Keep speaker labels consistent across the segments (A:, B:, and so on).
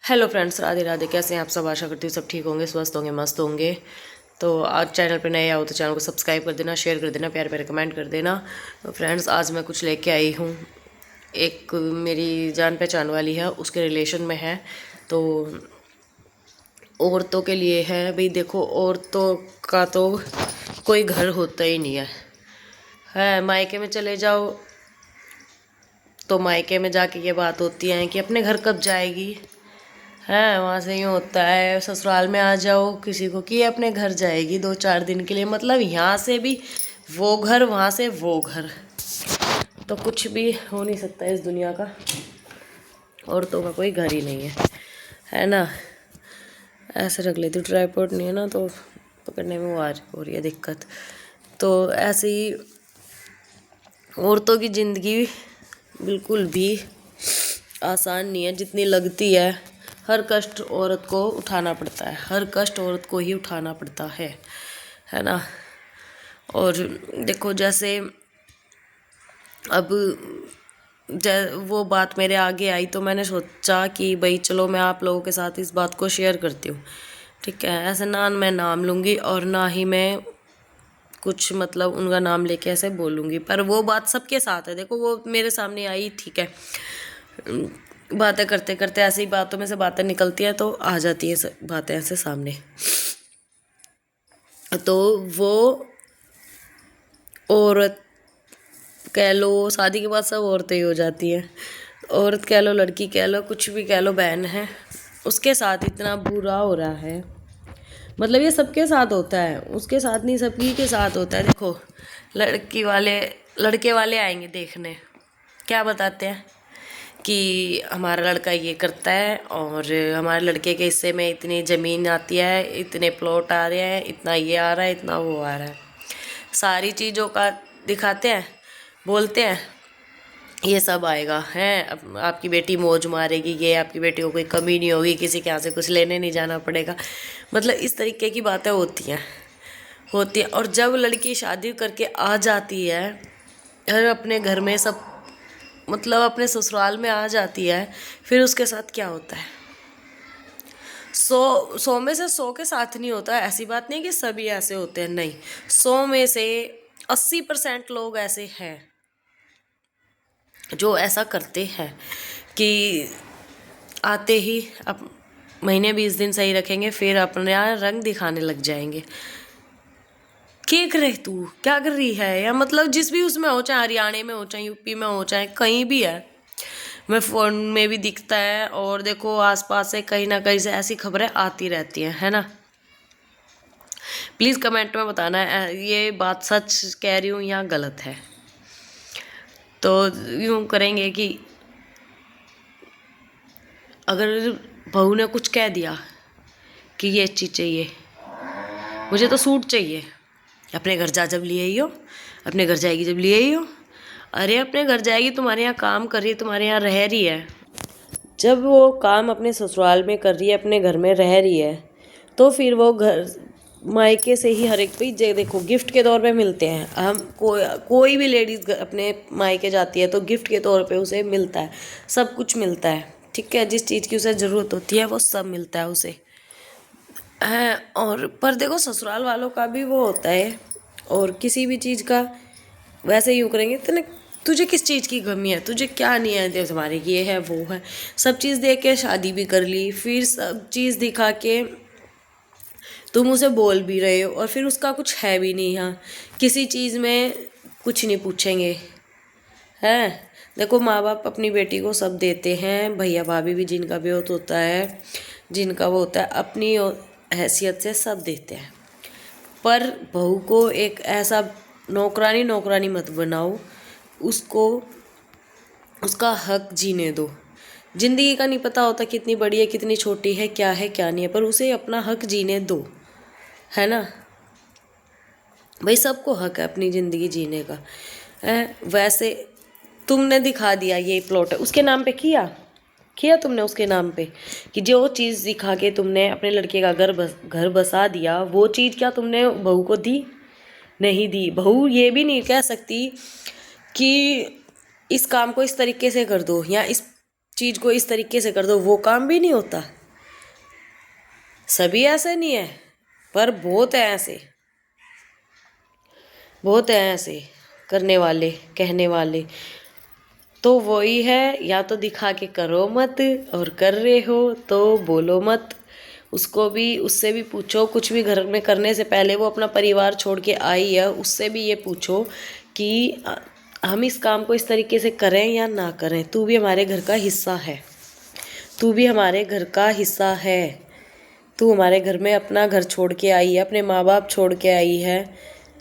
A: Hello friends, Radhe Radhe. कैसे हैं आप सब? आशा करती हूँ सब ठीक होंगे, स्वस्थ होंगे, मस्त होंगे। तो आज चैनल पे नए आओ तो चैनल को सब्सक्राइब कर देना, शेयर कर देना, प्यारे प्यारे कमेंट कर देना। तो फ्रेंड्स, आज मैं कुछ लेके आई हूँ। एक मेरी जान पहचान वाली है, उसके रिलेशन में है। तो औरतों के लिए है भाई। देखो, औरतों का तो कोई घर होता ही नहीं है। मायके में चले जाओ तो मायके में जाके ये बात होती है कि अपने घर कब जाएगी। है वहाँ से यूँ होता है। ससुराल में आ जाओ किसी को कि अपने घर जाएगी 2-4 दिन के लिए, मतलब यहाँ से भी वो घर, वहाँ से वो घर। तो कुछ भी हो नहीं सकता इस दुनिया का। औरतों का कोई घर ही नहीं है ना। ऐसे रख लेती हूँ, ट्राइपॉड नहीं है ना तो पकड़ने में वो हो रही है दिक्कत। तो ऐसे ही औरतों की ज़िंदगी बिल्कुल भी आसान नहीं है जितनी लगती है। हर कष्ट औरत को उठाना पड़ता है, हर कष्ट औरत को ही उठाना पड़ता है ना। और देखो, जैसे अब वो बात मेरे आगे आई तो मैंने सोचा कि भाई चलो मैं आप लोगों के साथ इस बात को शेयर करती हूँ। ठीक है, ऐसे ना मैं नाम लूँगी और ना ही मैं कुछ मतलब उनका नाम लेके ऐसे बोलूँगी, पर वो बात सबके साथ है। देखो, वो मेरे सामने आई, ठीक है, बातें करते करते ऐसी ही बातों में से बातें निकलती हैं तो आ जाती है बातें ऐसे सामने। तो वो औरत कह लो, शादी के बाद सब औरतें ही हो जाती हैं। औरत कह लो, लड़की कह लो, कुछ भी कह लो, बहन है, उसके साथ इतना बुरा हो रहा है। मतलब ये सबके साथ होता है, उसके साथ नहीं, सबकी के साथ होता है। देखो, लड़के वाले आएंगे देखने, क्या बताते हैं कि हमारा लड़का ये करता है और हमारे लड़के के हिस्से में इतनी ज़मीन आती है, इतने प्लॉट आ रहे हैं, इतना ये आ रहा है, इतना वो आ रहा है। सारी चीज़ों का दिखाते हैं, बोलते हैं ये सब आएगा है, आपकी बेटी मौज मारेगी, ये आपकी बेटी को कोई कमी नहीं होगी, किसी के यहाँ से कुछ लेने नहीं जाना पड़ेगा। मतलब इस तरीके की बातें होती हैं। और जब लड़की शादी करके आ जाती है और अपने घर में सब, मतलब अपने ससुराल में आ जाती है, फिर उसके साथ क्या होता है? 100 में से 100 के साथ नहीं होता। ऐसी बात नहीं कि सभी ऐसे होते हैं, नहीं। 100 में से 80% लोग ऐसे हैं जो ऐसा करते हैं कि आते ही अब महीने 20 दिन सही रखेंगे, फिर अपने रंग दिखाने लग जाएंगे। क्या कर रही तू, क्या कर रही है? या मतलब जिस भी उसमें हो, चाहे हरियाणा में हो, चाहे यूपी में हो, चाहे कहीं भी है, मैं फ़ोन में भी दिखता है। और देखो, आसपास से कहीं ना कहीं से ऐसी खबरें आती रहती हैं, है ना। प्लीज़ कमेंट में बताना ये बात सच कह रही हूँ या गलत है। तो यूँ करेंगे कि अगर बहू ने कुछ कह दिया कि ये चीज़ चाहिए, मुझे तो सूट चाहिए, अपने घर जा जब लिए ही हो, अपने घर जाएगी जब लिए ही हो। अरे अपने घर जाएगी, तुम्हारे यहाँ काम कर रही है, तुम्हारे यहाँ रह रही है। जब वो काम अपने ससुराल में कर रही है, अपने घर में रह रही है, तो फिर वो घर मायके से ही हर एक भाई देखो, गिफ्ट के तौर पे मिलते हैं। हम कोई भी लेडीज़ अपने मायके जाती है तो गिफ्ट के तौर पे उसे मिलता है, सब कुछ मिलता है। ठीक है, जिस चीज़ की उसे ज़रूरत होती है वो सब मिलता है उसे, है। और पर देखो, ससुराल वालों का भी वो होता है, और किसी भी चीज़ का वैसे यूँ करेंगे तो तुझे किस चीज़ की कमी है, तुझे क्या नहीं है, जैसे तुम्हारे ये है वो है, सब चीज़ दे के शादी भी कर ली, फिर सब चीज़ दिखा के तुम उसे बोल भी रहे हो, और फिर उसका कुछ है भी नहीं। यहाँ किसी चीज़ में कुछ नहीं पूछेंगे, है। देखो, माँ बाप अपनी बेटी को सब देते हैं, भैया भाभी भी जिनका भी होता है, जिनका वो होता है, अपनी हैसियत से सब देते हैं। पर बहू को एक ऐसा नौकरानी मत बनाओ, उसको उसका हक जीने दो। ज़िंदगी का नहीं पता होता कितनी बड़ी है, कितनी छोटी है, क्या है क्या नहीं है, पर उसे अपना हक जीने दो, है ना। भाई सबको हक है अपनी ज़िंदगी जीने का, है। वैसे तुमने दिखा दिया ये प्लॉट है, उसके नाम पे किया तुमने उसके नाम पे, कि जो चीज़ दिखा के तुमने अपने लड़के का घर बसा दिया, वो चीज़ क्या तुमने बहू को दी? नहीं दी। बहू ये भी नहीं कह सकती कि इस काम को इस तरीके से कर दो या इस चीज़ को इस तरीके से कर दो, वो काम भी नहीं होता। सभी ऐसे नहीं है, पर बहुत है ऐसे, बहुत है ऐसे करने वाले, कहने वाले। तो वही है, या तो दिखा के करो मत, और कर रहे हो तो बोलो मत। उसको भी, उससे भी पूछो, कुछ भी घर में करने से पहले वो अपना परिवार छोड़ के आई है, उससे भी ये पूछो कि हम इस काम को इस तरीके से करें या ना करें। तू भी हमारे घर का हिस्सा है, तू भी हमारे घर का हिस्सा है। तू हमारे घर में अपना घर छोड़ के आई है, अपने माँ बाप छोड़ के आई है,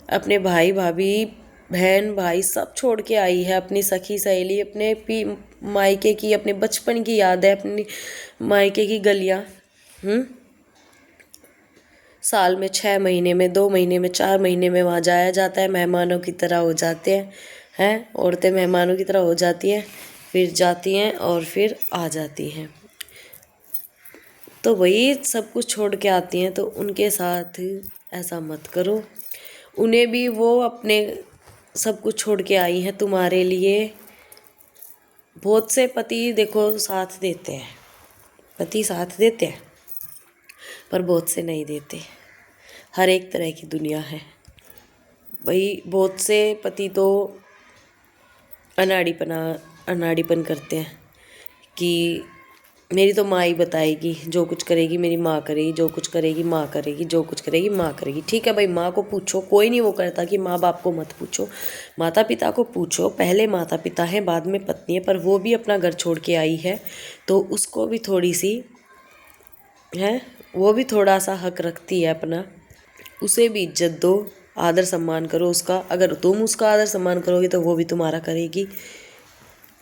A: अपने भाई भाभी बहन भाई सब छोड़ के आई है, अपनी सखी सहेली, अपने मायके की, अपने बचपन की याद है, अपनी मायके की गलियाँ। साल में 6 महीने में, 2 महीने में, 4 महीने में वहाँ जाया जाता है, मेहमानों की तरह हो जाते हैं औरतें मेहमानों की तरह हो जाती हैं, फिर जाती हैं और फिर आ जाती हैं। तो वही सब कुछ छोड़ के आती हैं, तो उनके साथ ऐसा मत करो। उन्हें भी वो अपने सब कुछ छोड़ के आई हैं तुम्हारे लिए। बहुत से पति देखो साथ देते हैं, पति साथ देते हैं, पर बहुत से नहीं देते। हर एक तरह की दुनिया है भाई। बहुत से पति तो अनाड़ीपन करते हैं कि मेरी तो माँ ही बताएगी, जो कुछ करेगी मेरी माँ करेगी, जो कुछ करेगी माँ करेगी, जो कुछ करेगी माँ करेगी। ठीक है भाई, माँ को पूछो, कोई नहीं वो करता कि माँ बाप को मत पूछो, माता पिता को पूछो। पहले माता पिता है, बाद में पत्नी है, पर वो भी अपना घर छोड़ के आई है, तो उसको भी थोड़ी सी है, वो भी थोड़ा सा हक रखती है अपना। उसे भी इज्जत दो, आदर सम्मान करो उसका। अगर तुम उसका आदर सम्मान करोगे तो वो भी तुम्हारा करेगी।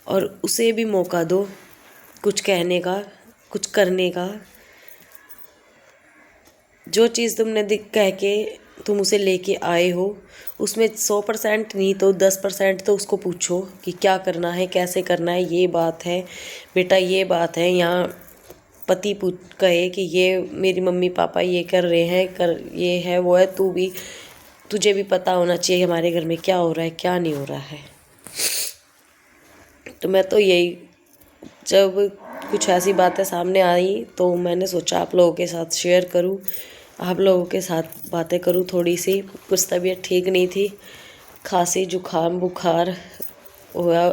A: और उसे भी मौका दो कुछ कहने का, कुछ करने का। जो चीज़ तुमने कह के तुम उसे लेके आए हो, उसमें 100% नहीं तो 10% तो उसको पूछो कि क्या करना है, कैसे करना है। ये बात है बेटा, ये बात है। यहाँ पति कहे कि ये मेरी मम्मी पापा ये कर रहे हैं, ये है वो है, तुझे भी पता होना चाहिए हमारे घर में क्या हो रहा है, क्या नहीं हो रहा है। तो मैं तो यही, जब कुछ ऐसी बातें सामने आई तो मैंने सोचा आप लोगों के साथ शेयर करूं, आप लोगों के साथ बातें करूं थोड़ी सी। कुछ तबीयत ठीक नहीं थी, खांसी जुकाम बुखार हुआ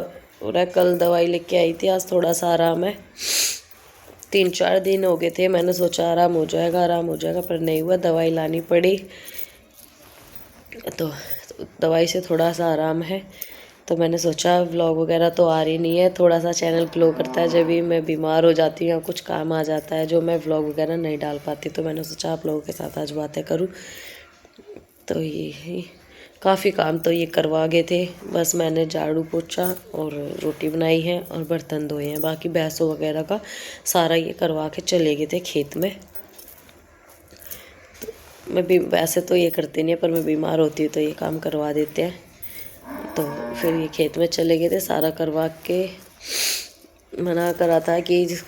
A: हो रहा। कल दवाई लेके आई थी, आज थोड़ा सा आराम है। 3-4 दिन हो गए थे, मैंने सोचा आराम हो जाएगा, पर नहीं हुआ। दवाई लानी पड़ी, तो दवाई से थोड़ा सा आराम है। तो मैंने सोचा व्लॉग वगैरह तो आ रही नहीं है, थोड़ा सा चैनल ग्लो करता है जब भी मैं बीमार हो जाती हूँ या कुछ काम आ जाता है जो मैं व्लॉग वगैरह नहीं डाल पाती। तो मैंने सोचा आप लोगों के साथ आज बातें करूँ। तो ये काफ़ी काम तो ये करवा गए थे, बस मैंने झाड़ू पोछा और रोटी बनाई है और बर्तन धोए हैं। बाकी भैंसों वगैरह का सारा ये करवा के चले गए थे खेत में। तो मैं भी वैसे तो ये करते नहीं है, पर मैं बीमार होती हूँ तो ये काम करवा देते हैं। तो फिर ये खेत में चले गए थे, सारा करवा के मना करा था कि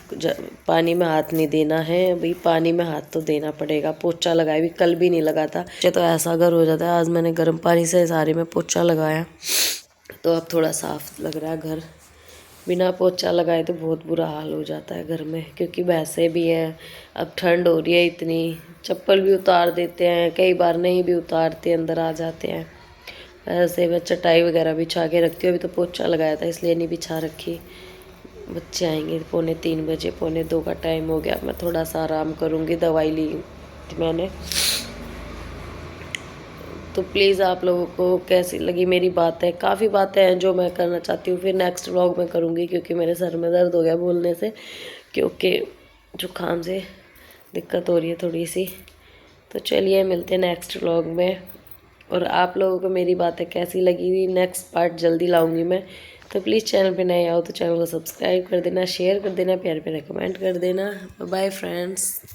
A: पानी में हाथ नहीं देना है। भाई पानी में हाथ तो देना पड़ेगा। पोछा लगाया भी, कल भी नहीं लगा था, तो ऐसा घर हो जाता है। आज मैंने गर्म पानी से सारे में पोछा लगाया, तो अब थोड़ा साफ लग रहा है घर। बिना पोछा लगाए तो बहुत बुरा हाल हो जाता है घर में, क्योंकि वैसे भी है, अब ठंड हो रही है इतनी। चप्पल भी उतार देते हैं, कई बार नहीं भी उतारते, अंदर आ जाते हैं। ऐसे मैं चटाई वगैरह बिछा के रखती हूँ। अभी तो पोछा लगाया था इसलिए नहीं बिछा रखी। बच्चे आएंगे 2:45 बजे, 2:45 का टाइम हो गया। मैं थोड़ा सा आराम करूँगी, दवाई ली थी मैंने। तो प्लीज़ आप लोगों को कैसी लगी मेरी बातें। काफ़ी बातें हैं जो मैं करना चाहती हूँ, फिर नेक्स्ट व्लॉग में करूँगी, क्योंकि मेरे सर में दर्द हो गया बोलने से, क्योंकि जुकाम से दिक्कत हो रही है थोड़ी सी। तो चलिए मिलते हैं नेक्स्ट व्लॉग में। और आप लोगों को मेरी बातें कैसी लगी, नेक्स्ट पार्ट जल्दी लाऊंगी मैं। तो प्लीज़ चैनल पे नए आओ तो चैनल को सब्सक्राइब कर देना, शेयर कर देना, प्यारे प्यारे कमेंट कर देना। Bye friends.